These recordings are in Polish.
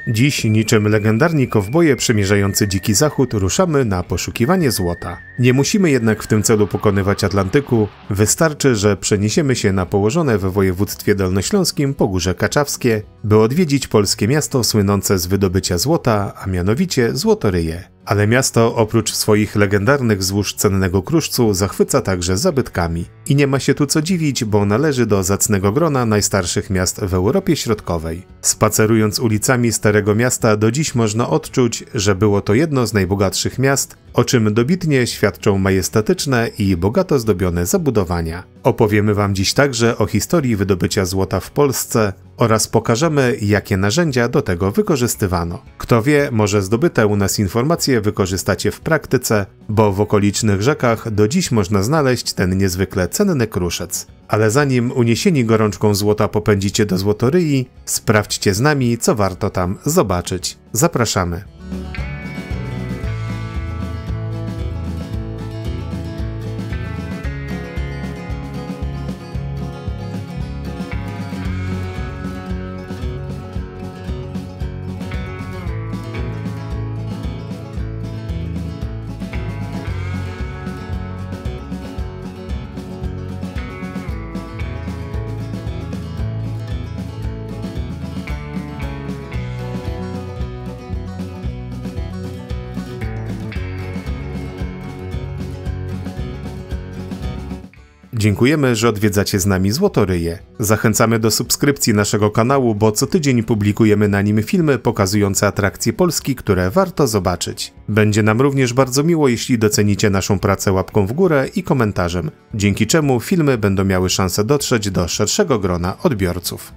Dziś, niczym legendarni kowboje przemierzający dziki zachód, ruszamy na poszukiwanie złota. Nie musimy jednak w tym celu pokonywać Atlantyku, wystarczy, że przeniesiemy się na położone w województwie dolnośląskim Pogórze Kaczawskie, by odwiedzić polskie miasto słynące z wydobycia złota, a mianowicie Złotoryje. Ale miasto oprócz swoich legendarnych złóż cennego kruszcu zachwyca także zabytkami. I nie ma się tu co dziwić, bo należy do zacnego grona najstarszych miast w Europie Środkowej. Spacerując ulicami Starego Miasta do dziś można odczuć, że było to jedno z najbogatszych miast, o czym dobitnie świadczą majestatyczne i bogato zdobione zabudowania. Opowiemy Wam dziś także o historii wydobycia złota w Polsce oraz pokażemy, jakie narzędzia do tego wykorzystywano. Kto wie, może zdobyte u nas informacje wykorzystacie w praktyce, bo w okolicznych rzekach do dziś można znaleźć ten niezwykle cenny kruszec. Ale zanim uniesieni gorączką złota popędzicie do Złotoryi, sprawdźcie z nami, co warto tam zobaczyć. Zapraszamy! Dziękujemy, że odwiedzacie z nami Złotoryje. Zachęcamy do subskrypcji naszego kanału, bo co tydzień publikujemy na nim filmy pokazujące atrakcje Polski, które warto zobaczyć. Będzie nam również bardzo miło, jeśli docenicie naszą pracę łapką w górę i komentarzem, dzięki czemu filmy będą miały szansę dotrzeć do szerszego grona odbiorców.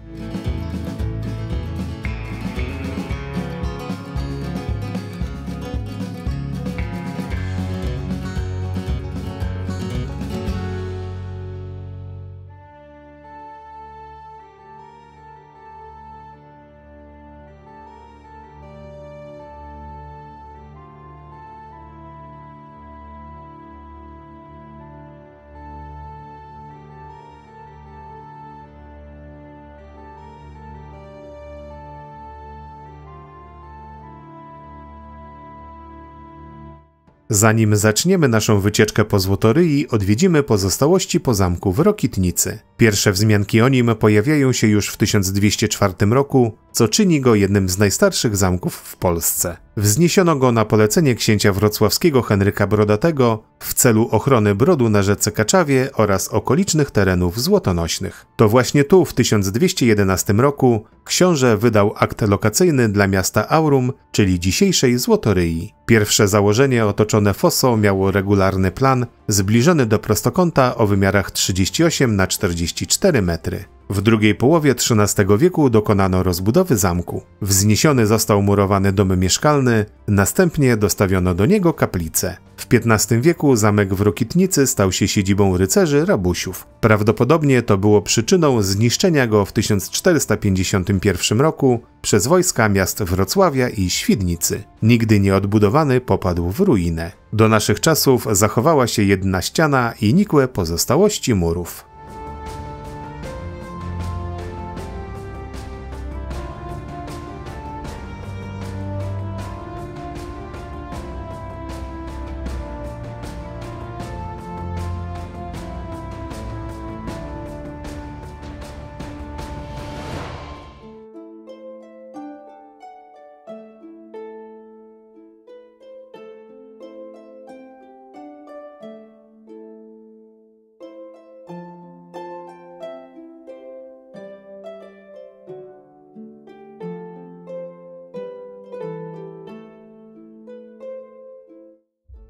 Zanim zaczniemy naszą wycieczkę po Złotoryi, odwiedzimy pozostałości po zamku w Rokitnicy. Pierwsze wzmianki o nim pojawiają się już w 1204 roku, co czyni go jednym z najstarszych zamków w Polsce. Wzniesiono go na polecenie księcia wrocławskiego Henryka Brodatego w celu ochrony brodu na rzece Kaczawie oraz okolicznych terenów złotonośnych. To właśnie tu w 1211 roku książę wydał akt lokacyjny dla miasta Aurum, czyli dzisiejszej Złotoryi. Pierwsze założenie otoczone fosą miało regularny plan, zbliżony do prostokąta o wymiarach 38 na 44 metry. W drugiej połowie XIII wieku dokonano rozbudowy zamku. Wzniesiony został murowany dom mieszkalny, następnie dostawiono do niego kaplicę. W XV wieku zamek w Rokitnicy stał się siedzibą rycerzy rabusiów. Prawdopodobnie to było przyczyną zniszczenia go w 1451 roku przez wojska miast Wrocławia i Świdnicy. Nigdy nieodbudowany popadł w ruinę. Do naszych czasów zachowała się jedna ściana i nikłe pozostałości murów.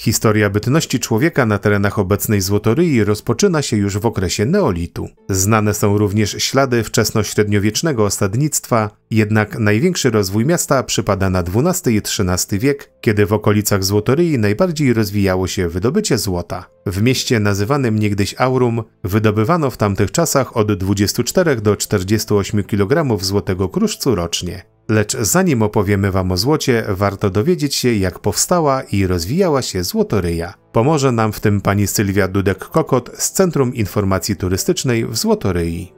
Historia bytności człowieka na terenach obecnej Złotoryi rozpoczyna się już w okresie neolitu. Znane są również ślady wczesnośredniowiecznego osadnictwa, jednak największy rozwój miasta przypada na XII i XIII wiek, kiedy w okolicach Złotoryi najbardziej rozwijało się wydobycie złota. W mieście nazywanym niegdyś Aurum wydobywano w tamtych czasach od 24 do 48 kg złotego kruszcu rocznie. Lecz zanim opowiemy Wam o złocie, warto dowiedzieć się, jak powstała i rozwijała się Złotoryja. Pomoże nam w tym pani Sylwia Dudek-Kokot z Centrum Informacji Turystycznej w Złotoryi.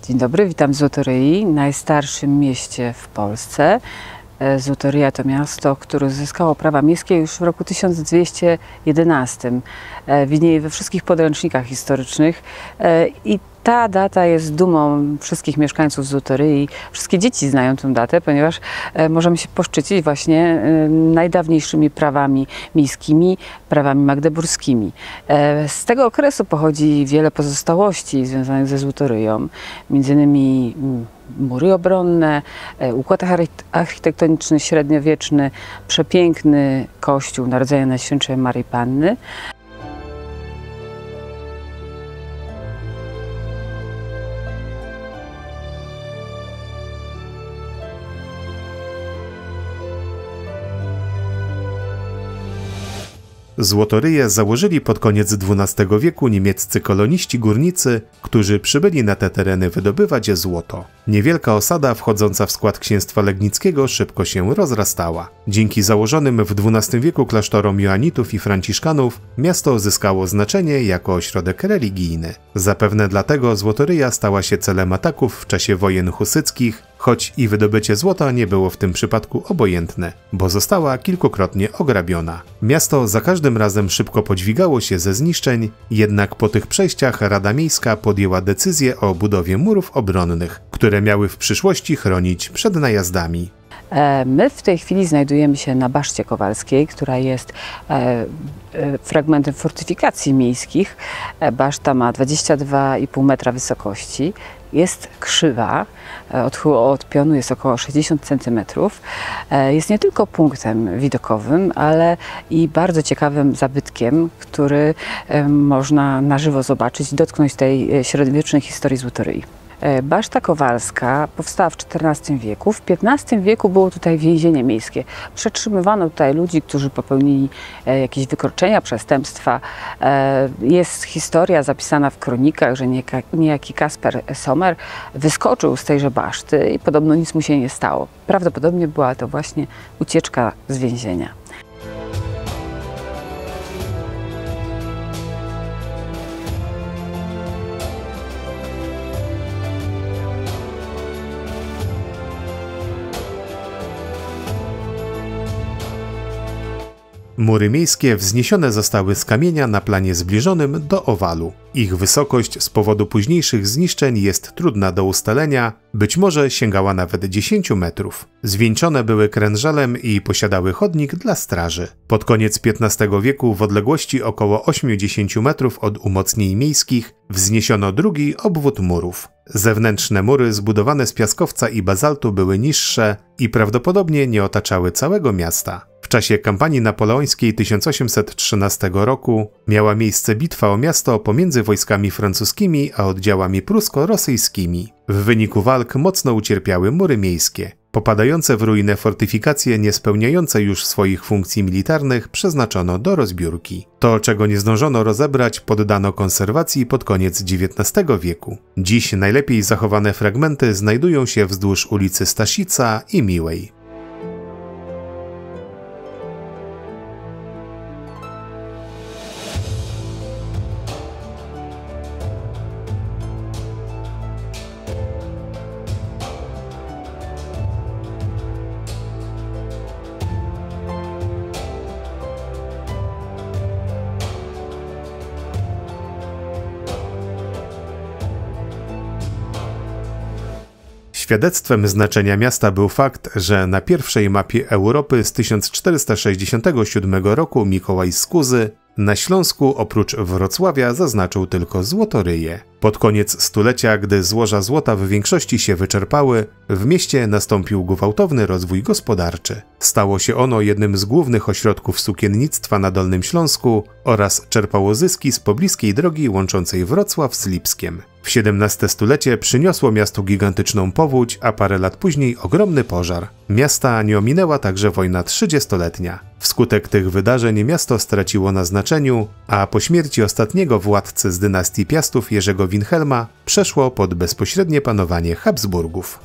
Dzień dobry, witam w Złotoryi, najstarszym mieście w Polsce. Złotoryja to miasto, które uzyskało prawa miejskie już w roku 1211. Widnieje we wszystkich podręcznikach historycznych i ta data jest dumą wszystkich mieszkańców Złotoryi. Wszystkie dzieci znają tę datę, ponieważ możemy się poszczycić właśnie najdawniejszymi prawami miejskimi, prawami magdeburskimi. Z tego okresu pochodzi wiele pozostałości związanych ze Złotoryją, między innymi mury obronne, układ architektoniczny średniowieczny, przepiękny kościół Narodzenia Najświętszej Maryi Panny. Złotoryję założyli pod koniec XII wieku niemieccy koloniści górnicy, którzy przybyli na te tereny wydobywać złoto. Niewielka osada wchodząca w skład księstwa legnickiego szybko się rozrastała. Dzięki założonym w XII wieku klasztorom joanitów i franciszkanów miasto zyskało znaczenie jako ośrodek religijny. Zapewne dlatego Złotoryja stała się celem ataków w czasie wojen husyckich, choć i wydobycie złota nie było w tym przypadku obojętne, bo została kilkukrotnie ograbiona. Miasto za każdym razem szybko podźwigało się ze zniszczeń, jednak po tych przejściach Rada Miejska podjęła decyzję o budowie murów obronnych, które miały w przyszłości chronić przed najazdami. My w tej chwili znajdujemy się na Baszcie Kowalskiej, która jest fragmentem fortyfikacji miejskich. Baszta ma 22,5 metra wysokości. Jest krzywa, odchył od pionu jest około 60 cm. Jest nie tylko punktem widokowym, ale i bardzo ciekawym zabytkiem, który można na żywo zobaczyć i dotknąć tej średniowiecznej historii Złotoryi. Baszta Kowalska powstała w XIV wieku. W XV wieku było tutaj więzienie miejskie. Przetrzymywano tutaj ludzi, którzy popełnili jakieś wykroczenia, przestępstwa. Jest historia zapisana w kronikach, że niejaki Kasper Sommer wyskoczył z tejże baszty i podobno nic mu się nie stało. Prawdopodobnie była to właśnie ucieczka z więzienia. Mury miejskie wzniesione zostały z kamienia na planie zbliżonym do owalu. Ich wysokość z powodu późniejszych zniszczeń jest trudna do ustalenia, być może sięgała nawet 10 metrów. Zwieńczone były krężelem i posiadały chodnik dla straży. Pod koniec XV wieku w odległości około 80 metrów od umocnień miejskich wzniesiono drugi obwód murów. Zewnętrzne mury zbudowane z piaskowca i bazaltu były niższe i prawdopodobnie nie otaczały całego miasta. W czasie kampanii napoleońskiej 1813 roku miała miejsce bitwa o miasto pomiędzy wojskami francuskimi a oddziałami prusko-rosyjskimi. W wyniku walk mocno ucierpiały mury miejskie. Popadające w ruinę fortyfikacje niespełniające już swoich funkcji militarnych przeznaczono do rozbiórki. To, czego nie zdążono rozebrać, poddano konserwacji pod koniec XIX wieku. Dziś najlepiej zachowane fragmenty znajdują się wzdłuż ulicy Staszica i Miłej. Świadectwem znaczenia miasta był fakt, że na pierwszej mapie Europy z 1467 roku Mikołaj Skuzy na Śląsku oprócz Wrocławia zaznaczył tylko Złotoryję. Pod koniec stulecia, gdy złoża złota w większości się wyczerpały, w mieście nastąpił gwałtowny rozwój gospodarczy. Stało się ono jednym z głównych ośrodków sukiennictwa na Dolnym Śląsku oraz czerpało zyski z pobliskiej drogi łączącej Wrocław z Lipskiem. W XVII stulecie przyniosło miastu gigantyczną powódź, a parę lat później ogromny pożar. Miasta nie ominęła także wojna 30-letnia. Wskutek tych wydarzeń miasto straciło na znaczeniu, a po śmierci ostatniego władcy z dynastii Piastów Jerzego Wilhelma przeszło pod bezpośrednie panowanie Habsburgów.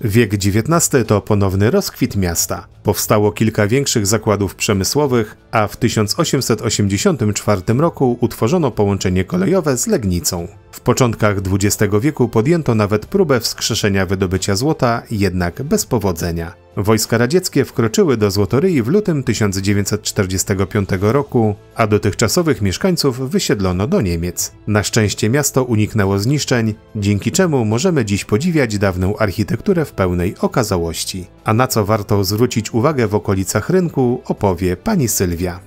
Wiek XIX to ponowny rozkwit miasta. Powstało kilka większych zakładów przemysłowych, a w 1884 roku utworzono połączenie kolejowe z Legnicą. W początkach XX wieku podjęto nawet próbę wskrzeszenia wydobycia złota, jednak bez powodzenia. Wojska radzieckie wkroczyły do Złotoryi w lutym 1945 roku, a dotychczasowych mieszkańców wysiedlono do Niemiec. Na szczęście miasto uniknęło zniszczeń, dzięki czemu możemy dziś podziwiać dawną architekturę w pełnej okazałości. A na co warto zwrócić uwagę w okolicach rynku, opowie pani Sylwia.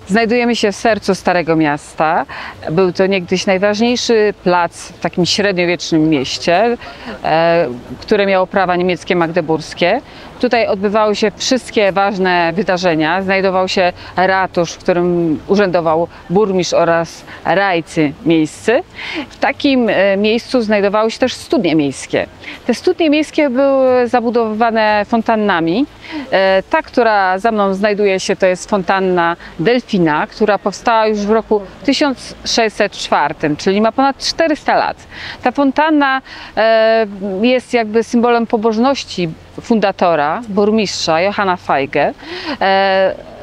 Znajdujemy się w sercu Starego Miasta. Był to niegdyś najważniejszy plac w takim średniowiecznym mieście, które miało prawa niemieckie magdeburskie. Tutaj odbywały się wszystkie ważne wydarzenia. Znajdował się ratusz, w którym urzędował burmistrz oraz rajcy miejscy. W takim miejscu znajdowały się też studnie miejskie. Te studnie miejskie były zabudowane fontannami. Ta, która za mną znajduje się, to jest fontanna Delfina, która powstała już w roku 1604, czyli ma ponad 400 lat. Ta fontanna jest jakby symbolem pobożności fundatora, burmistrza Johanna Feige.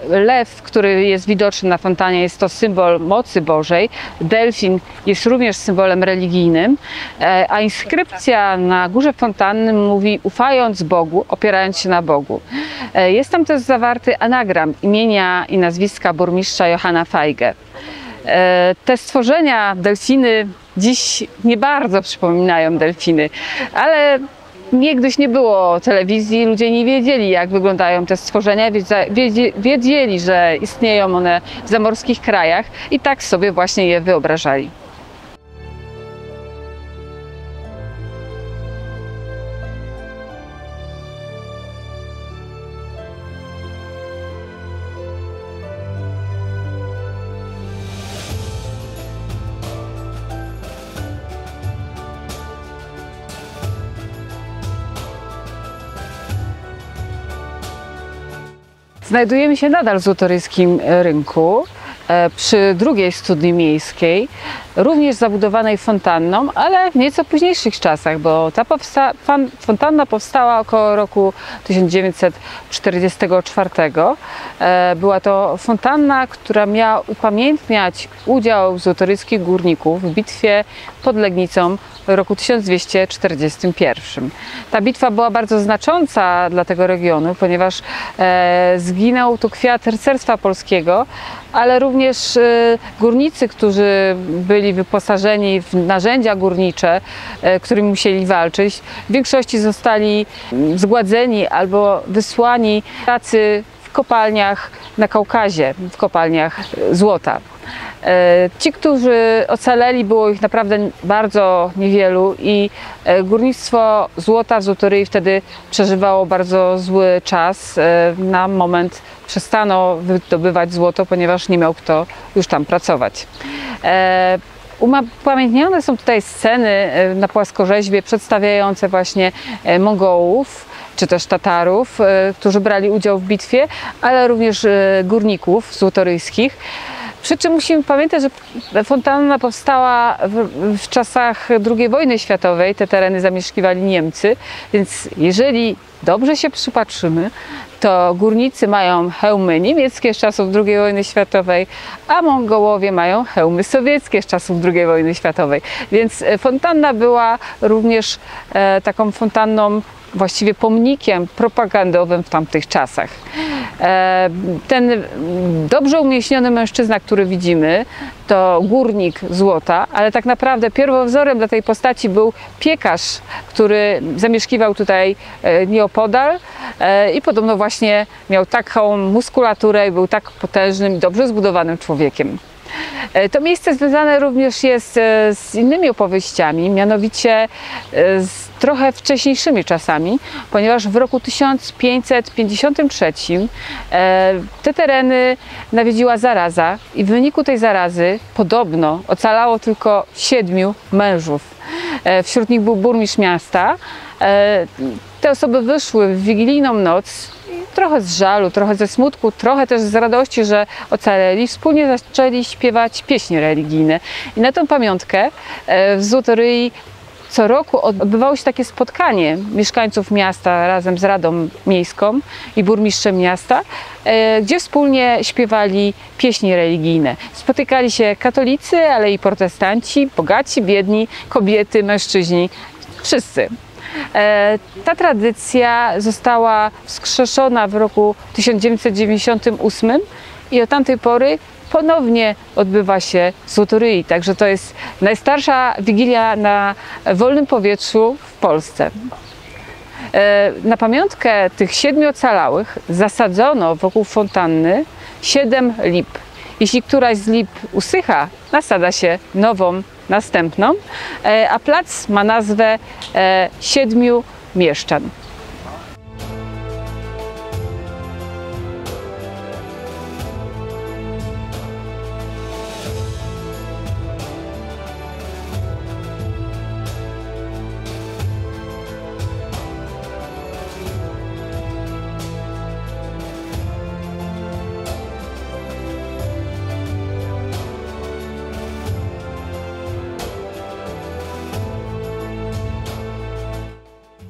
Lew, który jest widoczny na fontannie, jest to symbol mocy Bożej. Delfin jest również symbolem religijnym, a inskrypcja na górze fontanny mówi: ufając Bogu, opierając się na Bogu. Jest tam też zawarty anagram imienia i nazwiska burmistrza Johanna Feige. Te stworzenia, delfiny, dziś nie bardzo przypominają delfiny, ale niegdyś nie było telewizji, ludzie nie wiedzieli, jak wyglądają te stworzenia, wiedzieli, że istnieją one w zamorskich krajach i tak sobie właśnie je wyobrażali. Znajdujemy się nadal w złotoryjskim rynku, przy drugiej studni miejskiej, również zabudowanej fontanną, ale w nieco późniejszych czasach, bo ta fontanna powstała około roku 1944. Była to fontanna, która miała upamiętniać udział złotoryjskich górników w bitwie pod Legnicą w roku 1241. Ta bitwa była bardzo znacząca dla tego regionu, ponieważ zginął tu kwiat rycerstwa polskiego, ale również górnicy, którzy byli wyposażeni w narzędzia górnicze, którymi musieli walczyć, w większości zostali zgładzeni albo wysłani do pracy w kopalniach na Kaukazie, w kopalniach złota. Ci, którzy ocaleli, było ich naprawdę bardzo niewielu i górnictwo złota w Złotoryi wtedy przeżywało bardzo zły czas. Na moment przestano wydobywać złoto, ponieważ nie miał kto już tam pracować. Upamiętnione są tutaj sceny na płaskorzeźbie przedstawiające właśnie Mongołów czy też Tatarów, którzy brali udział w bitwie, ale również górników złotoryjskich. Przy czym musimy pamiętać, że fontanna powstała w czasach II wojny światowej, te tereny zamieszkiwali Niemcy, więc jeżeli dobrze się przypatrzymy, to górnicy mają hełmy niemieckie z czasów II wojny światowej, a Mongołowie mają hełmy sowieckie z czasów II wojny światowej. Więc fontanna była również taką fontanną, właściwie pomnikiem propagandowym w tamtych czasach. Ten dobrze umieśniony mężczyzna, który widzimy, to górnik złota, ale tak naprawdę pierwowzorem dla tej postaci był piekarz, który zamieszkiwał tutaj nieopodal i podobno właśnie miał taką muskulaturę i był tak potężnym i dobrze zbudowanym człowiekiem. To miejsce związane również jest z innymi opowieściami, mianowicie z trochę wcześniejszymi czasami, ponieważ w roku 1553 te tereny nawiedziła zaraza i w wyniku tej zarazy podobno ocalało tylko 7 mężów. Wśród nich był burmistrz miasta. Te osoby wyszły w wigilijną noc trochę z żalu, trochę ze smutku, trochę też z radości, że ocaleli, wspólnie zaczęli śpiewać pieśni religijne. I na tą pamiątkę w Złotoryi co roku odbywało się takie spotkanie mieszkańców miasta razem z Radą Miejską i burmistrzem miasta, gdzie wspólnie śpiewali pieśni religijne. Spotykali się katolicy, ale i protestanci, bogaci, biedni, kobiety, mężczyźni, wszyscy. Ta tradycja została wskrzeszona w roku 1998 i od tamtej pory ponownie odbywa się w Złotoryi, także to jest najstarsza wigilia na wolnym powietrzu w Polsce. Na pamiątkę tych 7 ocalałych zasadzono wokół fontanny 7 lip. Jeśli któraś z lip usycha, nasada się nową, następną, a plac ma nazwę 7 mieszczan.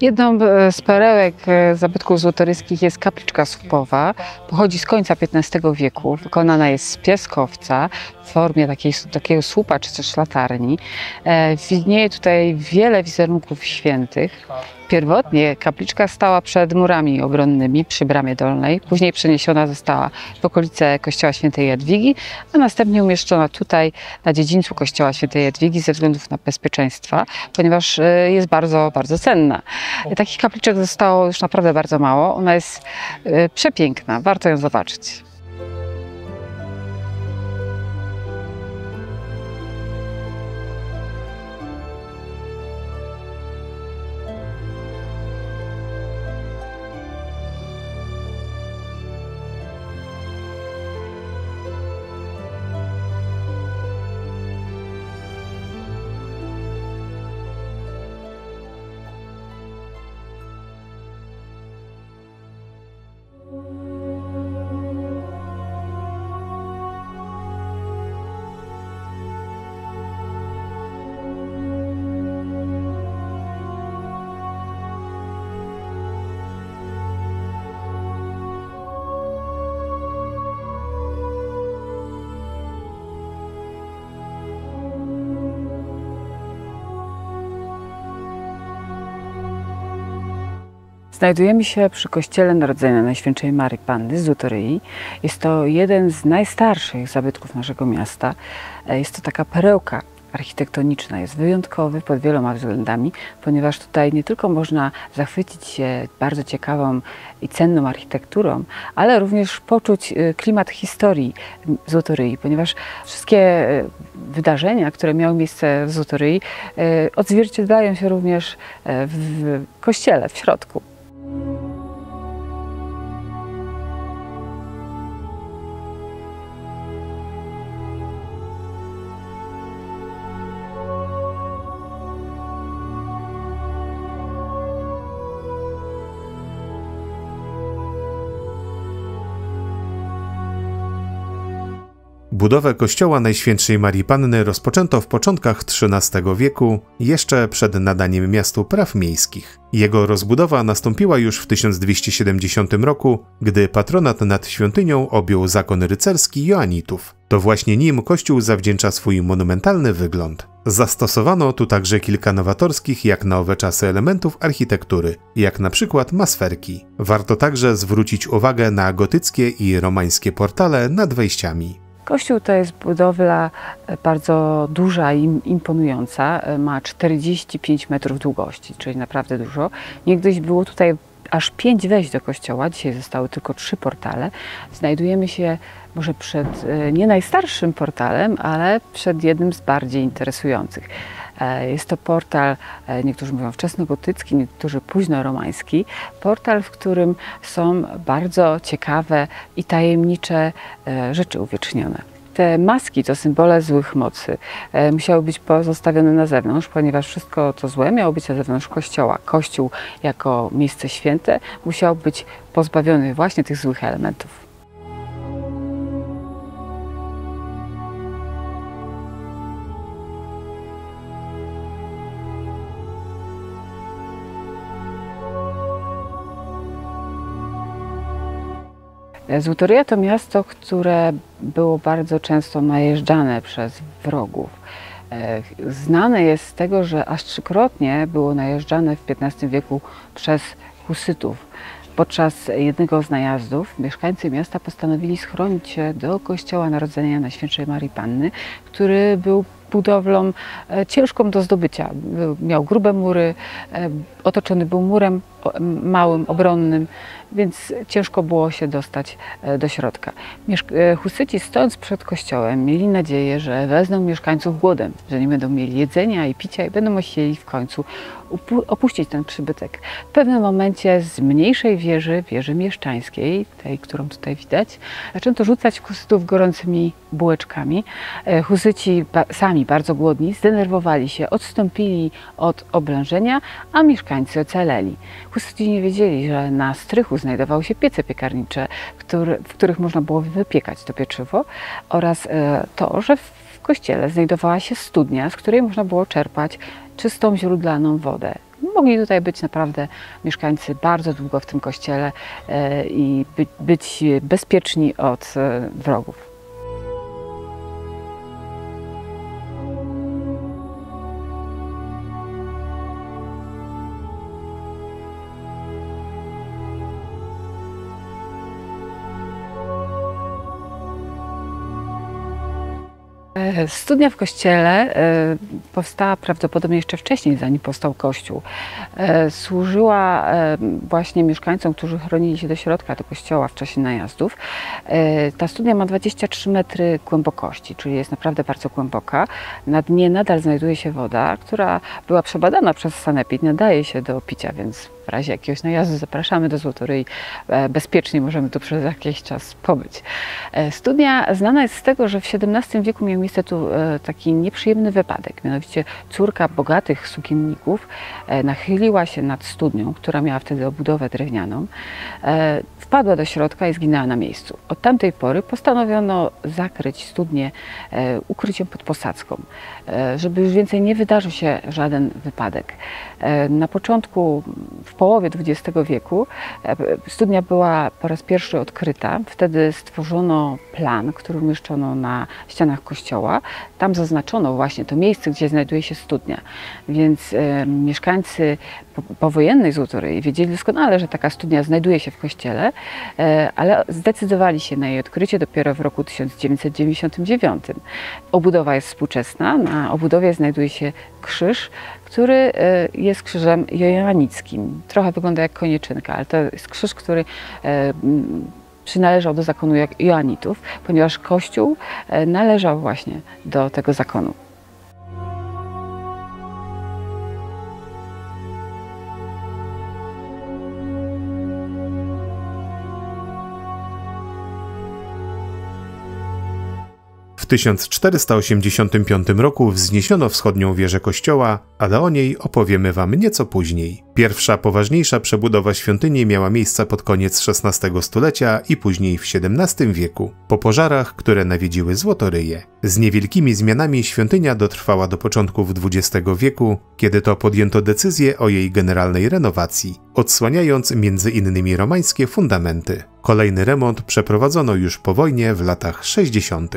Jedną z perełek zabytków złotoryskich jest kapliczka słupowa. Pochodzi z końca XV wieku. Wykonana jest z piaskowca w formie takiego słupa czy też latarni. Widnieje tutaj wiele wizerunków świętych. Pierwotnie kapliczka stała przed murami obronnymi przy Bramie Dolnej. Później przeniesiona została w okolice kościoła świętej Jadwigi, a następnie umieszczona tutaj na dziedzińcu kościoła świętej Jadwigi ze względów na bezpieczeństwa, ponieważ jest bardzo, bardzo cenna. Takich kapliczek zostało już naprawdę bardzo mało. Ona jest przepiękna, warto ją zobaczyć. Znajdujemy się przy kościele Narodzenia Najświętszej Maryi Panny z Złotoryi. Jest to jeden z najstarszych zabytków naszego miasta. Jest to taka perełka architektoniczna. Jest wyjątkowy pod wieloma względami, ponieważ tutaj nie tylko można zachwycić się bardzo ciekawą i cenną architekturą, ale również poczuć klimat historii Złotoryi, ponieważ wszystkie wydarzenia, które miały miejsce w Złotoryi, odzwierciedlają się również w kościele, w środku. Budowę kościoła Najświętszej Marii Panny rozpoczęto w początkach XIII wieku, jeszcze przed nadaniem miastu praw miejskich. Jego rozbudowa nastąpiła już w 1270 roku, gdy patronat nad świątynią objął zakon rycerski Joannitów. To właśnie nim kościół zawdzięcza swój monumentalny wygląd. Zastosowano tu także kilka nowatorskich jak na owe czasy elementów architektury, jak na przykład masferki. Warto także zwrócić uwagę na gotyckie i romańskie portale nad wejściami. Kościół to jest budowla bardzo duża i imponująca. Ma 45 metrów długości, czyli naprawdę dużo. Niegdyś było tutaj aż 5 wejść do kościoła, dzisiaj zostały tylko 3 portale. Znajdujemy się może przed nie najstarszym portalem, ale przed jednym z bardziej interesujących. Jest to portal, niektórzy mówią wczesnogotycki, niektórzy późnoromański. Portal, w którym są bardzo ciekawe i tajemnicze rzeczy uwiecznione. Te maski to symbole złych mocy. Musiały być pozostawione na zewnątrz, ponieważ wszystko to złe miało być na zewnątrz kościoła. Kościół jako miejsce święte musiał być pozbawiony właśnie tych złych elementów. Złotoryja to miasto, które było bardzo często najeżdżane przez wrogów. Znane jest z tego, że aż 3-krotnie było najeżdżane w XV wieku przez husytów. Podczas jednego z najazdów mieszkańcy miasta postanowili schronić się do kościoła Narodzenia Najświętszej Marii Panny, który był budowlą ciężką do zdobycia. Miał grube mury, otoczony był murem małym, obronnym, więc ciężko było się dostać do środka. Husyci, stojąc przed kościołem, mieli nadzieję, że wezmą mieszkańców głodem, że nie będą mieli jedzenia i picia i będą musieli w końcu opuścić ten przybytek. W pewnym momencie z mniejszej wieży mieszczańskiej, tej, którą tutaj widać, zaczęto rzucać husytów gorącymi bułeczkami. Husyci sami bardzo głodni, zdenerwowali się, odstąpili od oblężenia, a mieszkańcy ocaleli. Husyci nie wiedzieli, że na strychu znajdowały się piece piekarnicze, w których można było wypiekać to pieczywo, oraz to, że w kościele znajdowała się studnia, z której można było czerpać czystą, źródlaną wodę. Mogli tutaj być naprawdę mieszkańcy bardzo długo w tym kościele i być bezpieczni od wrogów. Studnia w kościele powstała prawdopodobnie jeszcze wcześniej, zanim powstał kościół. Służyła właśnie mieszkańcom, którzy chronili się do środka, do kościoła w czasie najazdów. Ta studnia ma 23 metry głębokości, czyli jest naprawdę bardzo głęboka. Na dnie nadal znajduje się woda, która była przebadana przez sanepid, nadaje się do picia, więc w razie jakiegoś najazdu zapraszamy do Złotoryi. Bezpiecznie możemy tu przez jakiś czas pobyć. Studnia znana jest z tego, że w XVII wieku miał miejsce tu taki nieprzyjemny wypadek. Mianowicie córka bogatych sukienników nachyliła się nad studnią, która miała wtedy obudowę drewnianą. Wpadła do środka i zginęła na miejscu. Od tamtej pory postanowiono zakryć studnię ukryciem pod posadzką, żeby już więcej nie wydarzył się żaden wypadek. Na początku, w połowie XX wieku studnia była po raz pierwszy odkryta. Wtedy stworzono plan, który umieszczono na ścianach kościoła. Tam zaznaczono właśnie to miejsce, gdzie znajduje się studnia. Więc mieszkańcy powojennej Złotoryi wiedzieli doskonale, że taka studnia znajduje się w kościele, ale zdecydowali się na jej odkrycie dopiero w roku 1999. Obudowa jest współczesna. Na obudowie znajduje się krzyż, który jest krzyżem joannickim. Trochę wygląda jak konieczynka, ale to jest krzyż, który przynależał do zakonu joanitów, ponieważ Kościół należał właśnie do tego zakonu. W 1485 roku wzniesiono wschodnią wieżę kościoła, ale o niej opowiemy wam nieco później. Pierwsza poważniejsza przebudowa świątyni miała miejsce pod koniec XVI stulecia i później w XVII wieku, po pożarach, które nawiedziły Złotoryję. Z niewielkimi zmianami świątynia dotrwała do początków XX wieku, kiedy to podjęto decyzję o jej generalnej renowacji, odsłaniając m.in. romańskie fundamenty. Kolejny remont przeprowadzono już po wojnie w latach 60.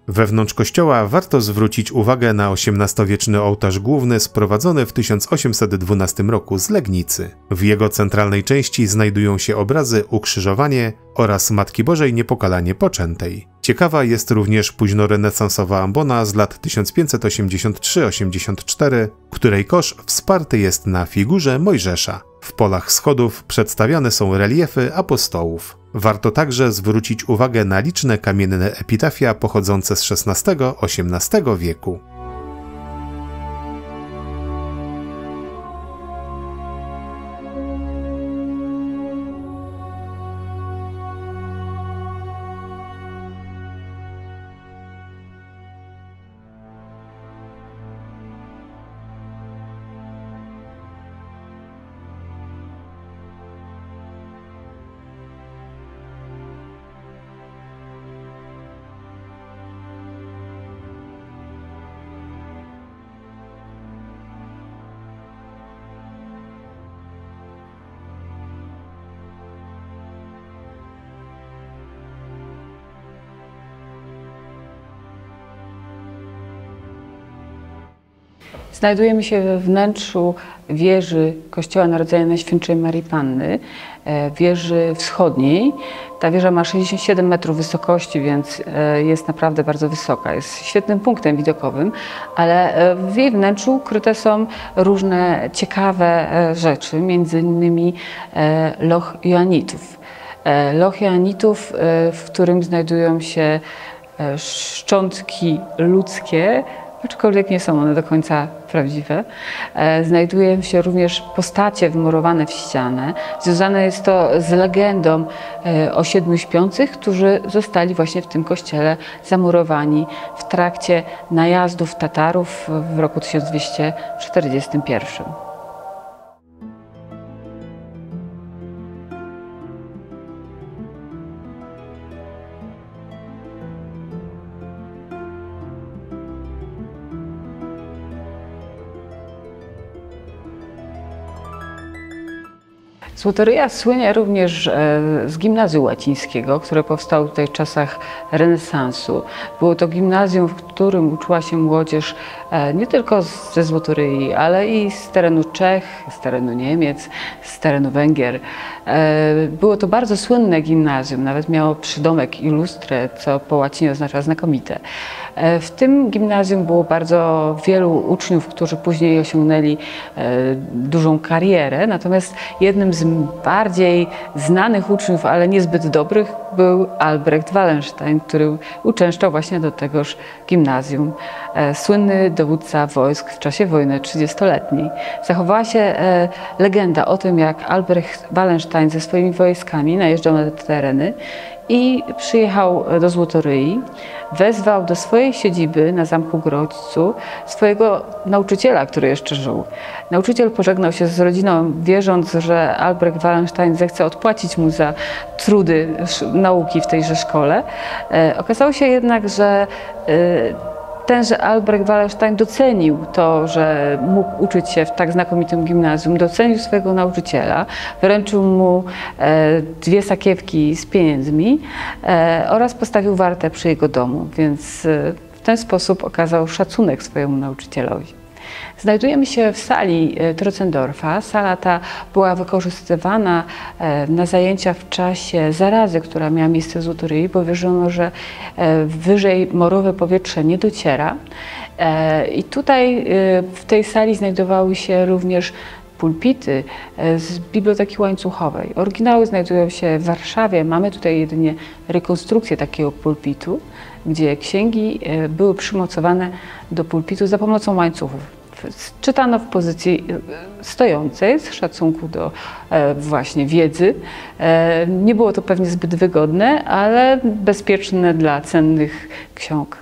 Wewnątrz kościoła warto zwrócić uwagę na XVIII-wieczny ołtarz główny sprowadzony w 1812 roku z Legnicy. W jego centralnej części znajdują się obrazy Ukrzyżowanie oraz Matki Bożej Niepokalanie Poczętej. Ciekawa jest również późnorenesansowa ambona z lat 1583-84, której kosz wsparty jest na figurze Mojżesza. W polach schodów przedstawiane są reliefy apostołów. Warto także zwrócić uwagę na liczne kamienne epitafia pochodzące z XVI-XVIII wieku. Znajdujemy się we wnętrzu wieży Kościoła Narodzenia Najświętszej Maryi Panny, wieży wschodniej. Ta wieża ma 67 metrów wysokości, więc jest naprawdę bardzo wysoka. Jest świetnym punktem widokowym, ale w jej wnętrzu ukryte są różne ciekawe rzeczy, między innymi loch Joannitów. Loch Joannitów, w którym znajdują się szczątki ludzkie, aczkolwiek nie są one do końca prawdziwe. Znajdują się również postacie wmurowane w ścianę. Związane jest to z legendą o 7 śpiących, którzy zostali właśnie w tym kościele zamurowani w trakcie najazdów Tatarów w roku 1241. Złotoryja słynie również z gimnazjum łacińskiego, które powstało tutaj w czasach renesansu. Było to gimnazjum, w którym uczyła się młodzież nie tylko ze Złotoryi, ale i z terenu Czech, z terenu Niemiec, z terenu Węgier. Było to bardzo słynne gimnazjum, nawet miało przydomek illustre, co po łacinie oznacza znakomite. W tym gimnazjum było bardzo wielu uczniów, którzy później osiągnęli dużą karierę, natomiast jednym z bardziej znanych uczniów, ale niezbyt dobrych, był Albrecht Wallenstein, który uczęszczał właśnie do tegoż gimnazjum. Słynny dowódca wojsk w czasie wojny 30-letniej. Zachowała się legenda o tym, jak Albrecht Wallenstein ze swoimi wojskami najeżdżał na te tereny i przyjechał do Złotoryi, wezwał do swojej siedziby na Zamku Grodźcu swojego nauczyciela, który jeszcze żył. Nauczyciel pożegnał się z rodziną, wierząc, że Albrecht Wallenstein zechce odpłacić mu za trudy nauki w tejże szkole. Okazało się jednak, że tenże Albrecht Wallenstein docenił to, że mógł uczyć się w tak znakomitym gimnazjum, docenił swojego nauczyciela, wręczył mu 2 sakiewki z pieniędzmi oraz postawił wartę przy jego domu, więc w ten sposób okazał szacunek swojemu nauczycielowi. Znajdujemy się w sali Trotzendorfa. Sala ta była wykorzystywana na zajęcia w czasie zarazy, która miała miejsce w Złotoryi, bo wierzono, że wyżej morowe powietrze nie dociera. I tutaj w tej sali znajdowały się również pulpity z Biblioteki Łańcuchowej. Oryginały znajdują się w Warszawie. Mamy tutaj jedynie rekonstrukcję takiego pulpitu, gdzie księgi były przymocowane do pulpitu za pomocą łańcuchów. Czytano w pozycji stojącej, z szacunku do właśnie wiedzy. Nie było to pewnie zbyt wygodne, ale bezpieczne dla cennych ksiąg.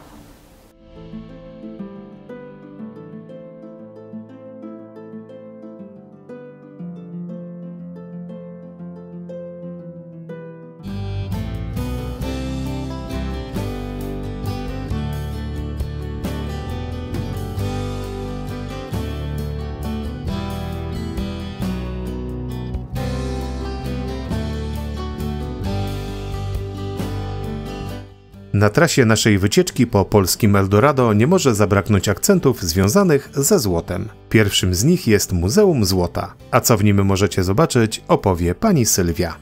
Na trasie naszej wycieczki po polskim Eldorado nie może zabraknąć akcentów związanych ze złotem. Pierwszym z nich jest Muzeum Złota. A co w nim możecie zobaczyć, opowie pani Sylwia.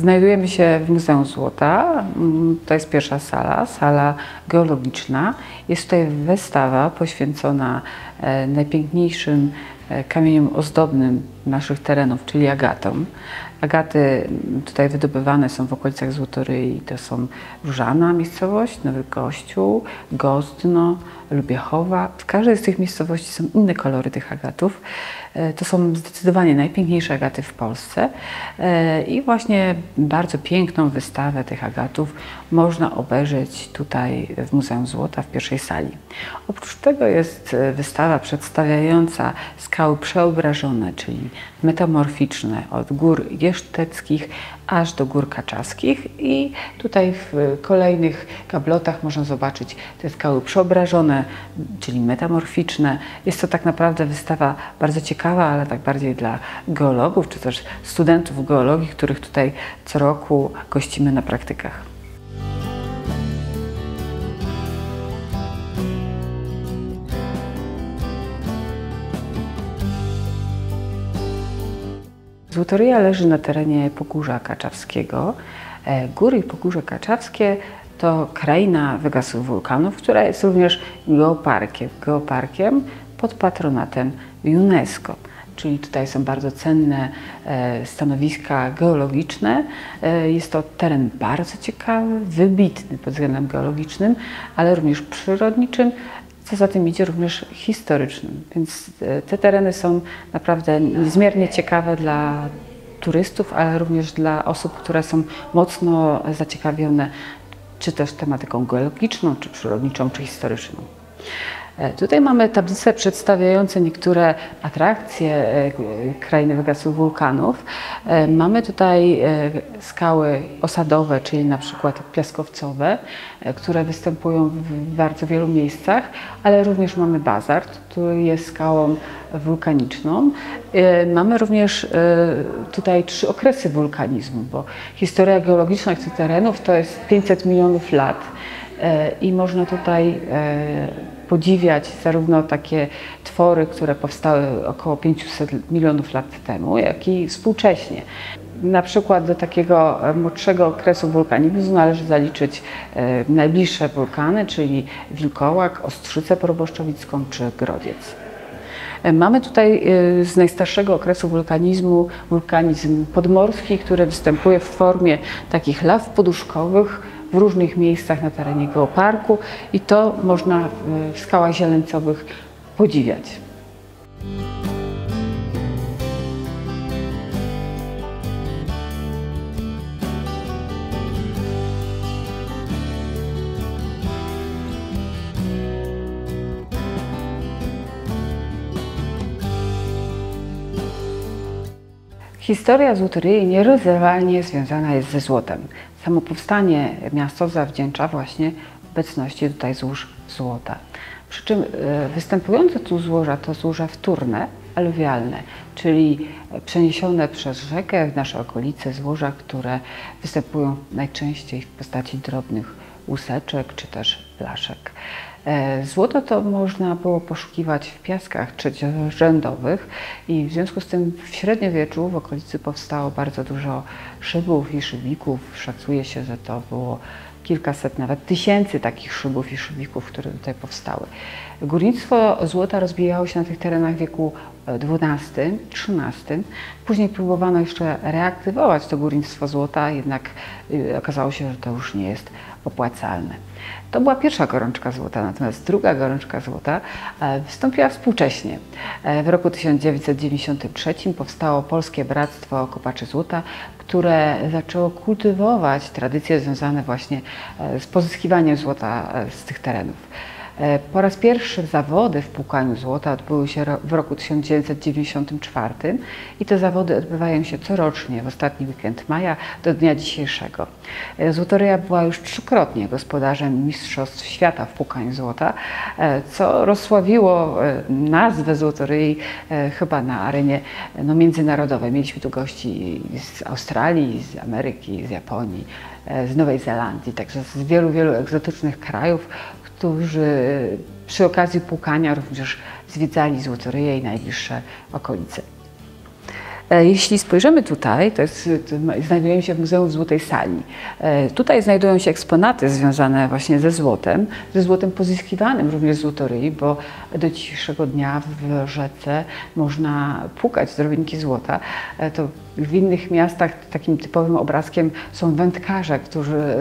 Znajdujemy się w Muzeum Złota. To jest pierwsza sala geologiczna. Jest tutaj wystawa poświęcona najpiękniejszym kamieniom ozdobnym naszych terenów, czyli agatom. Agaty tutaj wydobywane są w okolicach Złotoryi. To są Różana miejscowość, Nowy Kościół, Gozdno, Lubiechowa. W każdej z tych miejscowości są inne kolory tych agatów. To są zdecydowanie najpiękniejsze agaty w Polsce i właśnie bardzo piękną wystawę tych agatów można obejrzeć tutaj w Muzeum Złota w pierwszej sali. Oprócz tego jest wystawa przedstawiająca skały przeobrażone, czyli metamorficzne od gór jeszteckich aż do gór kaczawskich i tutaj w kolejnych gablotach można zobaczyć te skały przeobrażone, czyli metamorficzne. Jest to tak naprawdę wystawa bardzo ciekawa, ale tak bardziej dla geologów, czy też studentów geologii, których tutaj co roku gościmy na praktykach. Złotoryja leży na terenie Pogórza Kaczawskiego. Góry i Pogórze Kaczawskie to kraina wygasłych wulkanów, która jest również geoparkiem pod patronatem UNESCO. Czyli tutaj są bardzo cenne stanowiska geologiczne. Jest to teren bardzo ciekawy, wybitny pod względem geologicznym, ale również przyrodniczym, co za tym idzie również historycznym. Więc te tereny są naprawdę niezmiernie ciekawe dla turystów, ale również dla osób, które są mocno zaciekawione czy też tematyką geologiczną, czy przyrodniczą, czy historyczną. Tutaj mamy tablice przedstawiające niektóre atrakcje krainy wygasłych wulkanów. Mamy tutaj skały osadowe, czyli na przykład piaskowcowe, które występują w bardzo wielu miejscach, ale również mamy bazalt, który jest skałą wulkaniczną. Mamy również tutaj 3 okresy wulkanizmu, bo historia geologiczna tych terenów to jest 500 milionów lat i można tutaj podziwiać zarówno takie twory, które powstały około 500 milionów lat temu, jak i współcześnie. Na przykład do takiego młodszego okresu wulkanizmu należy zaliczyć najbliższe wulkany, czyli Wilkołak, Ostrzycę Proboszczowicką czy Grodziec. Mamy tutaj z najstarszego okresu wulkanizmu wulkanizm podmorski, który występuje w formie takich law poduszkowych w różnych miejscach na terenie geoparku i to można w skałach zieleńcowych podziwiać. Historia Złotoryi nierozerwalnie związana jest ze złotem. Samo powstanie miasto zawdzięcza właśnie obecności tutaj złóż złota. Przy czym występujące tu złoża to złoża wtórne, aluwialne, czyli przeniesione przez rzekę w nasze okolice złoża, które występują najczęściej w postaci drobnych łuseczek czy też blaszek. Złoto to można było poszukiwać w piaskach trzeciorzędowych i w związku z tym w średniowieczu w okolicy powstało bardzo dużo szybów i szybików. Szacuje się, że to było kilkaset, nawet tysięcy takich szybów i szybików, które tutaj powstały. Górnictwo złota rozwijało się na tych terenach w wieku XII-XIII. Później próbowano jeszcze reaktywować to górnictwo złota, jednak okazało się, że to już nie jest opłacalne. To była pierwsza gorączka złota, natomiast druga gorączka złota wystąpiła współcześnie. W roku 1993 powstało Polskie Bractwo Kopaczy Złota, które zaczęło kultywować tradycje związane właśnie z pozyskiwaniem złota z tych terenów. Po raz pierwszy zawody w płukaniu złota odbyły się w roku 1994 i te zawody odbywają się corocznie w ostatni weekend maja do dnia dzisiejszego. Złotoryja była już 3-krotnie gospodarzem Mistrzostw Świata w płukaniu złota, co rozsławiło nazwę Złotoryi chyba na arenie międzynarodowej. Mieliśmy tu gości z Australii, z Ameryki, z Japonii, z Nowej Zelandii, także z wielu egzotycznych krajów, którzy przy okazji płukania również zwiedzali Złotoryję i najbliższe okolice. Jeśli spojrzymy tutaj, znajdujemy się w Muzeum Złotej Sali. Tutaj znajdują się eksponaty związane właśnie ze złotem pozyskiwanym również z złotoryi, bo do dzisiejszego dnia w rzece można płukać zdrowinki złota. To w innych miastach takim typowym obrazkiem są wędkarze, którzy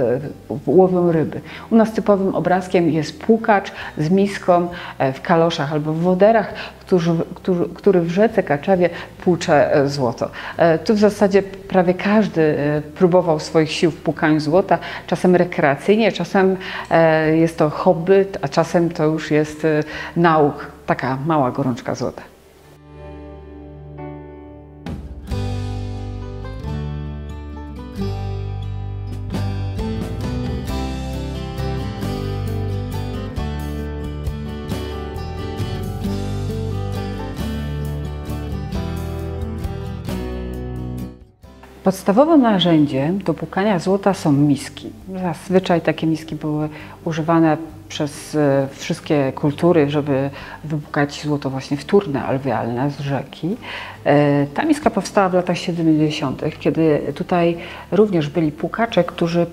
łowią ryby. U nas typowym obrazkiem jest płukacz z miską w kaloszach albo w woderach, który w rzece Kaczawie płucze złoto. Tu w zasadzie prawie każdy próbował swoich sił w płukaniu złota, czasem rekreacyjnie, czasem jest to hobby, a czasem to już jest nauk, taka mała gorączka złota. Podstawowym narzędziem do płukania złota są miski. Zazwyczaj takie miski były używane przez wszystkie kultury, żeby wypłukać złoto właśnie wtórne, alwialne z rzeki. Ta miska powstała w latach 70., kiedy tutaj również byli płukacze, którzy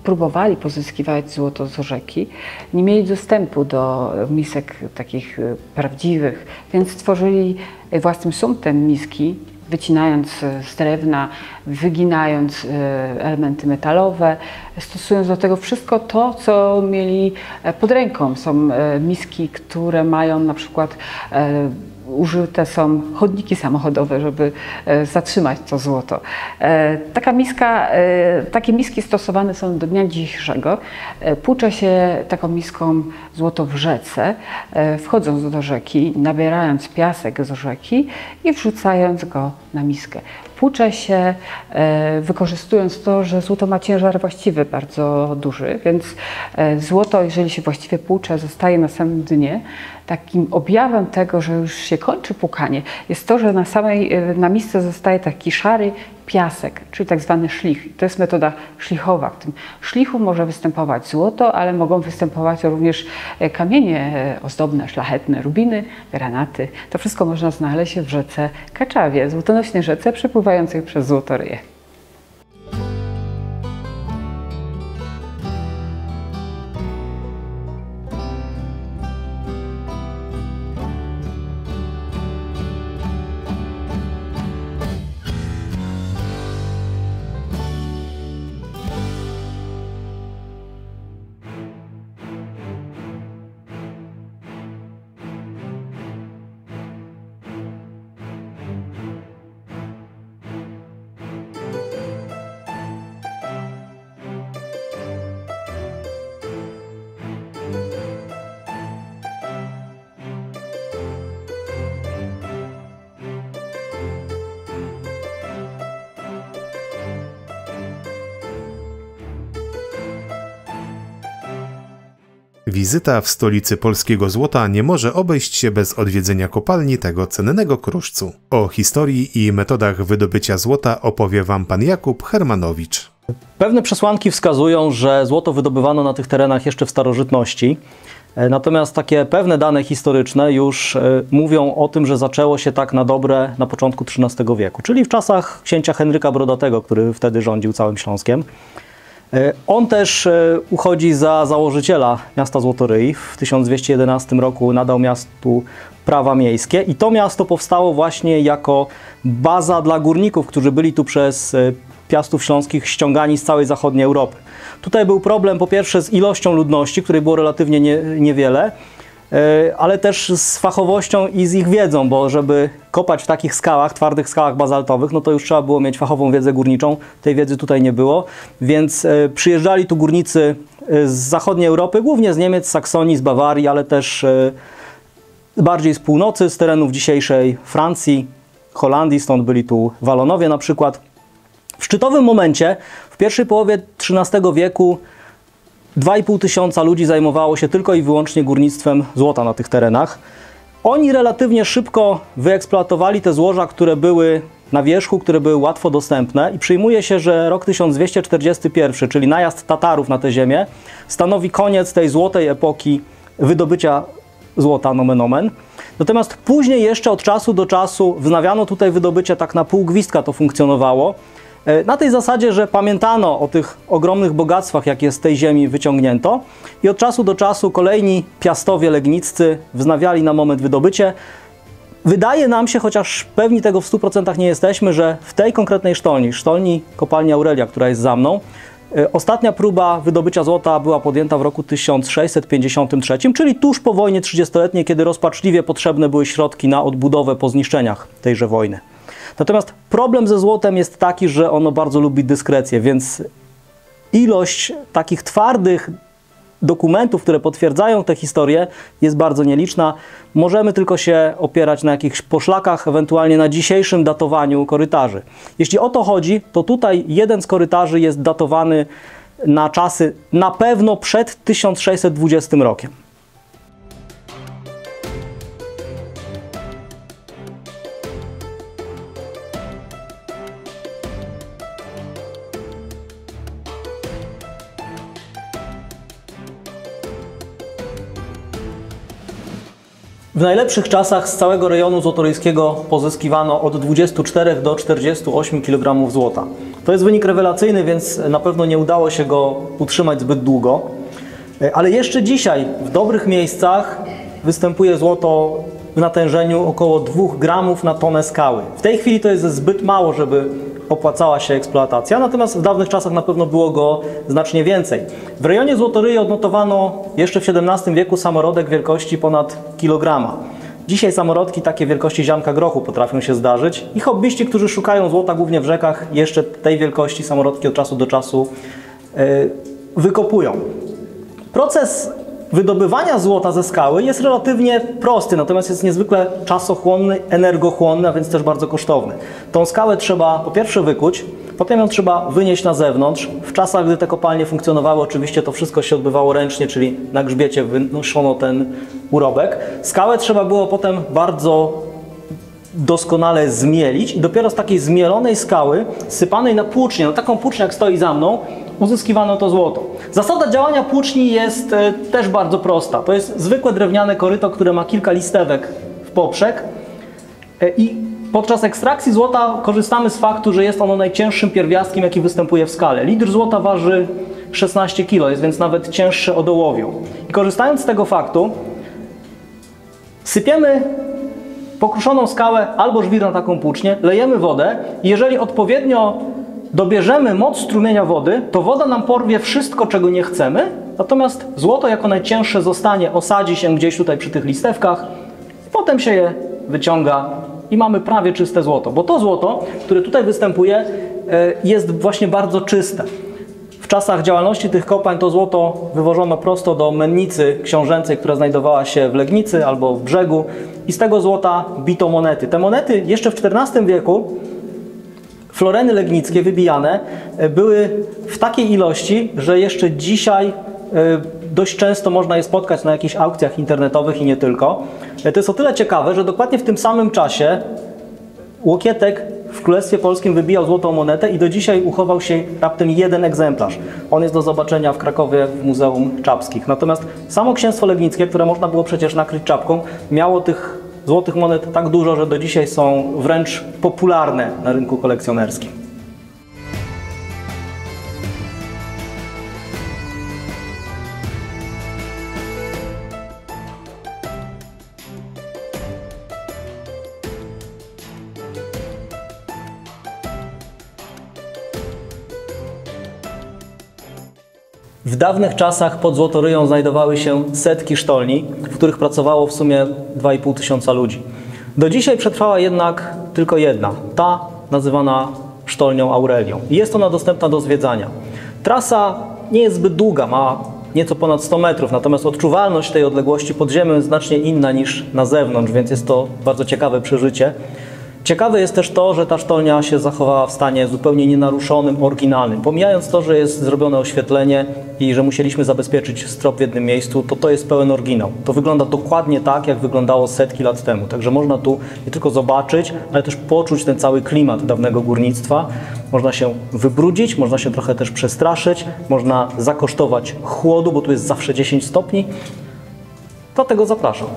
próbowali pozyskiwać złoto z rzeki, nie mieli dostępu do misek takich prawdziwych, więc stworzyli własnym sumptem miski, wycinając z drewna, wyginając elementy metalowe, stosując do tego wszystko to, co mieli pod ręką. Są miski, które mają na przykład użyte są chodniki samochodowe, żeby zatrzymać to złoto. Takie miski stosowane są do dnia dzisiejszego. Płucze się taką miską złoto w rzece, wchodząc do rzeki, nabierając piasek z rzeki i wrzucając go na miskę. Płucze się wykorzystując to, że złoto ma ciężar właściwy bardzo duży, więc złoto, jeżeli się właściwie płucze, zostaje na samym dnie. Takim objawem tego, że już się kończy płukanie, jest to, że na misce zostaje taki szary piasek, czyli tak zwany szlich. To jest metoda szlichowa. W tym szlichu może występować złoto, ale mogą występować również kamienie ozdobne, szlachetne, rubiny, granaty. To wszystko można znaleźć w rzece Kaczawie, złotonośnej rzece przepływającej przez Złotoryję. Wizyta w stolicy polskiego złota nie może obejść się bez odwiedzenia kopalni tego cennego kruszcu. O historii i metodach wydobycia złota opowie Wam pan Jakub Hermanowicz. Pewne przesłanki wskazują, że złoto wydobywano na tych terenach jeszcze w starożytności. Natomiast takie pewne dane historyczne już mówią o tym, że zaczęło się tak na dobre na początku XIII wieku, czyli w czasach księcia Henryka Brodatego, który wtedy rządził całym Śląskiem. On też uchodzi za założyciela miasta Złotoryi. W 1211 roku nadał miastu prawa miejskie i to miasto powstało właśnie jako baza dla górników, którzy byli tu przez Piastów Śląskich ściągani z całej zachodniej Europy. Tutaj był problem po pierwsze z ilością ludności, której było relatywnie niewiele, ale też z fachowością i z ich wiedzą, bo żeby kopać w takich skałach, twardych skałach bazaltowych, no to już trzeba było mieć fachową wiedzę górniczą. Tej wiedzy tutaj nie było, więc przyjeżdżali tu górnicy z zachodniej Europy, głównie z Niemiec, z Saksonii, z Bawarii, ale też bardziej z północy, z terenów dzisiejszej Francji, Holandii, stąd byli tu Walonowie na przykład. W szczytowym momencie, w pierwszej połowie XIII wieku, 2,5 tysiąca ludzi zajmowało się tylko i wyłącznie górnictwem złota na tych terenach. Oni relatywnie szybko wyeksploatowali te złoża, które były na wierzchu, które były łatwo dostępne i przyjmuje się, że rok 1241, czyli najazd Tatarów na tę ziemię, stanowi koniec tej złotej epoki wydobycia złota, nomen omen. Natomiast później jeszcze od czasu do czasu wznawiano tutaj wydobycie, tak na pół gwizdka to funkcjonowało. Na tej zasadzie, że pamiętano o tych ogromnych bogactwach, jakie z tej ziemi wyciągnięto i od czasu do czasu kolejni piastowie legniccy wznawiali na moment wydobycie. Wydaje nam się, chociaż pewni tego w 100% nie jesteśmy, że w tej konkretnej sztolni kopalni Aurelia, która jest za mną, ostatnia próba wydobycia złota była podjęta w roku 1653, czyli tuż po wojnie 30-letniej, kiedy rozpaczliwie potrzebne były środki na odbudowę po zniszczeniach tejże wojny. Natomiast problem ze złotem jest taki, że ono bardzo lubi dyskrecję, więc ilość takich twardych dokumentów, które potwierdzają tę historię, jest bardzo nieliczna. Możemy tylko się opierać na jakichś poszlakach, ewentualnie na dzisiejszym datowaniu korytarzy. Jeśli o to chodzi, to tutaj jeden z korytarzy jest datowany na czasy na pewno przed 1620 rokiem. W najlepszych czasach z całego rejonu złotoryjskiego pozyskiwano od 24 do 48 kg złota. To jest wynik rewelacyjny, więc na pewno nie udało się go utrzymać zbyt długo. Ale jeszcze dzisiaj w dobrych miejscach występuje złoto w natężeniu około 2 gramów na tonę skały. W tej chwili to jest zbyt mało, żeby opłacała się eksploatacja, natomiast w dawnych czasach na pewno było go znacznie więcej. W rejonie Złotoryi odnotowano jeszcze w XVII wieku samorodek wielkości ponad kilograma. Dzisiaj samorodki takie wielkości ziarnka grochu potrafią się zdarzyć i hobbyści, którzy szukają złota głównie w rzekach, jeszcze tej wielkości samorodki od czasu do czasu wykopują. Proces wydobywania złota ze skały jest relatywnie prosty, natomiast jest niezwykle czasochłonny, energochłonny, a więc też bardzo kosztowny. Tą skałę trzeba po pierwsze wykuć, potem ją trzeba wynieść na zewnątrz. W czasach, gdy te kopalnie funkcjonowały, oczywiście to wszystko się odbywało ręcznie, czyli na grzbiecie wynoszono ten urobek. Skałę trzeba było potem bardzo doskonale zmielić i dopiero z takiej zmielonej skały, sypanej na płucznię, na taką płucznię jak stoi za mną, uzyskiwano to złoto. Zasada działania płuczni jest też bardzo prosta. To jest zwykłe drewniane koryto, które ma kilka listewek w poprzek i podczas ekstrakcji złota korzystamy z faktu, że jest ono najcięższym pierwiastkiem, jaki występuje w skale. Litr złota waży 16 kg, jest więc nawet cięższy od ołowiu. I korzystając z tego faktu, sypiemy pokruszoną skałę albo żwir na taką płucznię, lejemy wodę i jeżeli odpowiednio dobierzemy moc strumienia wody, to woda nam porwie wszystko, czego nie chcemy, natomiast złoto jako najcięższe zostanie, osadzi się gdzieś tutaj przy tych listewkach, potem się je wyciąga i mamy prawie czyste złoto, bo to złoto, które tutaj występuje, jest właśnie bardzo czyste. W czasach działalności tych kopalń to złoto wywożono prosto do mennicy książęcej, która znajdowała się w Legnicy albo w Brzegu i z tego złota bito monety. Te monety jeszcze w XIV wieku, floreny legnickie wybijane, były w takiej ilości, że jeszcze dzisiaj dość często można je spotkać na jakichś aukcjach internetowych i nie tylko. To jest o tyle ciekawe, że dokładnie w tym samym czasie Łokietek w Królestwie Polskim wybijał złotą monetę i do dzisiaj uchował się raptem jeden egzemplarz. On jest do zobaczenia w Krakowie w Muzeum Czapskich. Natomiast samo księstwo legnickie, które można było przecież nakryć czapką, miało tych złotych monet tak dużo, że do dzisiaj są wręcz popularne na rynku kolekcjonerskim. W dawnych czasach pod Złotoryją znajdowały się setki sztolni, w których pracowało w sumie 2500 ludzi. Do dzisiaj przetrwała jednak tylko jedna, ta nazywana sztolnią Aurelią. I jest ona dostępna do zwiedzania. Trasa nie jest zbyt długa, ma nieco ponad 100 metrów, natomiast odczuwalność tej odległości pod ziemią jest znacznie inna niż na zewnątrz, więc jest to bardzo ciekawe przeżycie. Ciekawe jest też to, że ta sztolnia się zachowała w stanie zupełnie nienaruszonym, oryginalnym. Pomijając to, że jest zrobione oświetlenie i że musieliśmy zabezpieczyć strop w jednym miejscu, to jest pełen oryginał. To wygląda dokładnie tak, jak wyglądało setki lat temu. Także można tu nie tylko zobaczyć, ale też poczuć ten cały klimat dawnego górnictwa. Można się wybrudzić, można się trochę też przestraszyć, można zakosztować chłodu, bo tu jest zawsze 10 stopni. Dlatego zapraszam.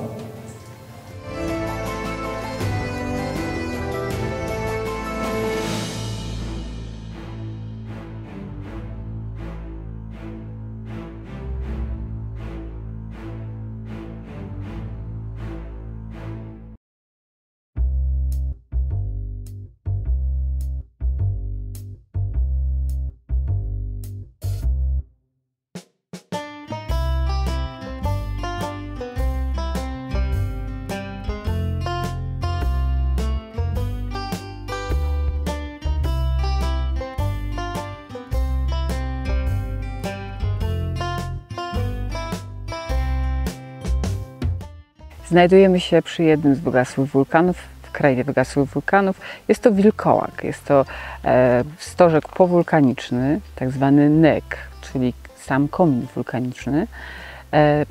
Znajdujemy się przy jednym z wygasłych wulkanów, w krainie wygasłych wulkanów. Jest to wilkołak, jest to stożek powulkaniczny, tak zwany nek, czyli sam komin wulkaniczny.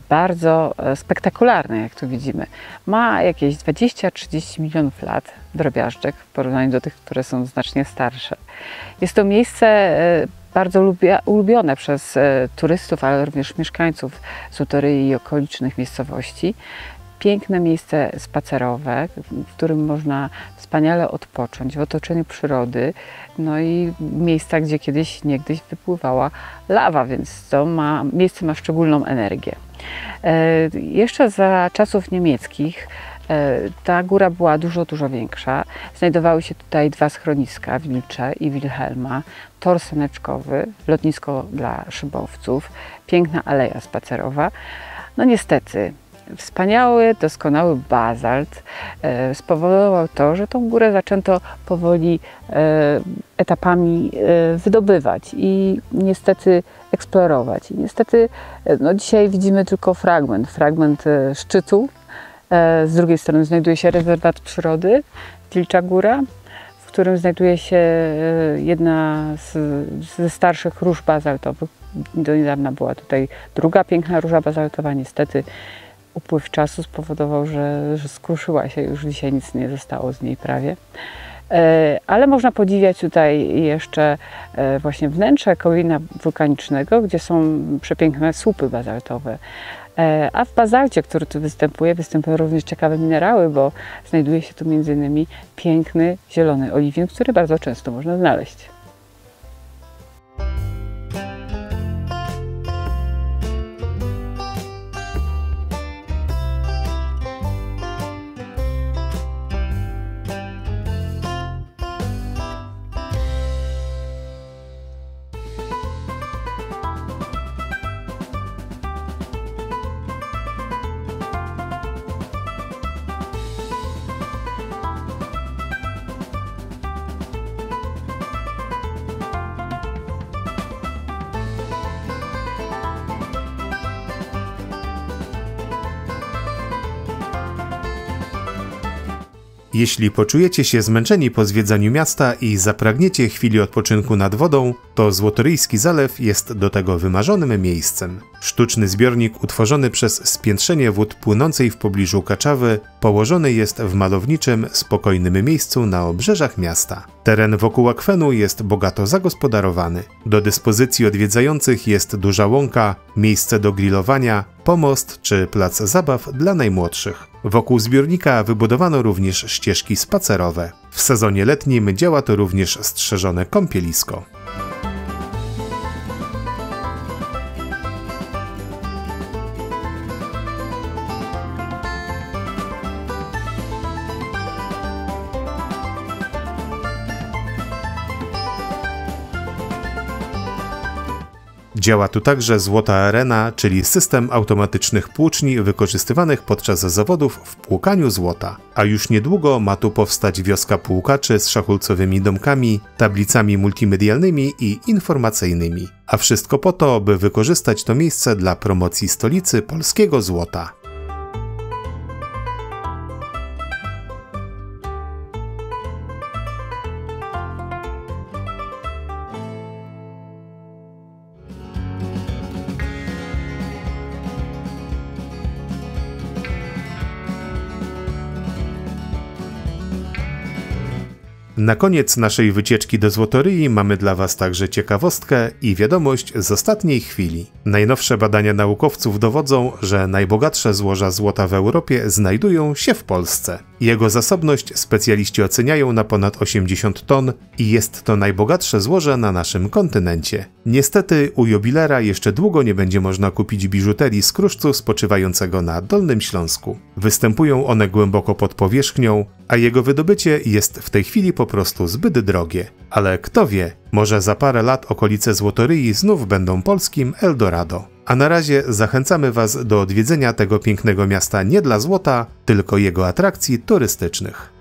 Bardzo spektakularny, jak tu widzimy. Ma jakieś 20-30 milionów lat, drobiażdżek, w porównaniu do tych, które są znacznie starsze. Jest to miejsce bardzo ulubione przez turystów, ale również mieszkańców Zutoryi i okolicznych miejscowości. Piękne miejsce spacerowe, w którym można wspaniale odpocząć w otoczeniu przyrody, no i miejsca, gdzie niegdyś wypływała lawa, więc miejsce ma szczególną energię. Jeszcze za czasów niemieckich ta góra była dużo większa. Znajdowały się tutaj dwa schroniska, Wilcze i Wilhelma, tor saneczkowy, lotnisko dla szybowców, piękna aleja spacerowa. No niestety, wspaniały, doskonały bazalt spowodował to, że tą górę zaczęto powoli etapami wydobywać i niestety eksplorować. I niestety dzisiaj widzimy tylko fragment szczytu. Z drugiej strony znajduje się rezerwat przyrody, Wilcza Góra, w którym znajduje się jedna ze starszych róż bazaltowych. Do niedawna była tutaj druga piękna róża bazaltowa. Niestety upływ czasu spowodował, że skruszyła się, już dzisiaj nic nie zostało z niej prawie. Ale można podziwiać tutaj jeszcze właśnie wnętrze kołina wulkanicznego, gdzie są przepiękne słupy bazaltowe. A w bazalcie, który tu występują również ciekawe minerały, bo znajduje się tu m.in. piękny zielony oliwin, który bardzo często można znaleźć. Jeśli poczujecie się zmęczeni po zwiedzaniu miasta i zapragniecie chwili odpoczynku nad wodą, to Złotoryjski Zalew jest do tego wymarzonym miejscem. Sztuczny zbiornik utworzony przez spiętrzenie wód płynącej w pobliżu Kaczawy położony jest w malowniczym, spokojnym miejscu na obrzeżach miasta. Teren wokół akwenu jest bogato zagospodarowany. Do dyspozycji odwiedzających jest duża łąka, miejsce do grillowania, pomost czy plac zabaw dla najmłodszych. Wokół zbiornika wybudowano również ścieżki spacerowe. W sezonie letnim działa to również strzeżone kąpielisko. Działa tu także Złota Arena, czyli system automatycznych płuczni wykorzystywanych podczas zawodów w płukaniu złota. A już niedługo ma tu powstać wioska płukaczy z szachulcowymi domkami, tablicami multimedialnymi i informacyjnymi. A wszystko po to, by wykorzystać to miejsce dla promocji stolicy polskiego złota. Na koniec naszej wycieczki do Złotoryi mamy dla Was także ciekawostkę i wiadomość z ostatniej chwili. Najnowsze badania naukowców dowodzą, że najbogatsze złoża złota w Europie znajdują się w Polsce. Jego zasobność specjaliści oceniają na ponad 80 ton i jest to najbogatsze złoże na naszym kontynencie. Niestety u jubilera jeszcze długo nie będzie można kupić biżuterii z kruszcu spoczywającego na Dolnym Śląsku. Występują one głęboko pod powierzchnią, a jego wydobycie jest w tej chwili po prostu zbyt drogie. Ale kto wie, może za parę lat okolice Złotoryi znów będą polskim Eldorado. A na razie zachęcamy Was do odwiedzenia tego pięknego miasta nie dla złota, tylko jego atrakcji turystycznych.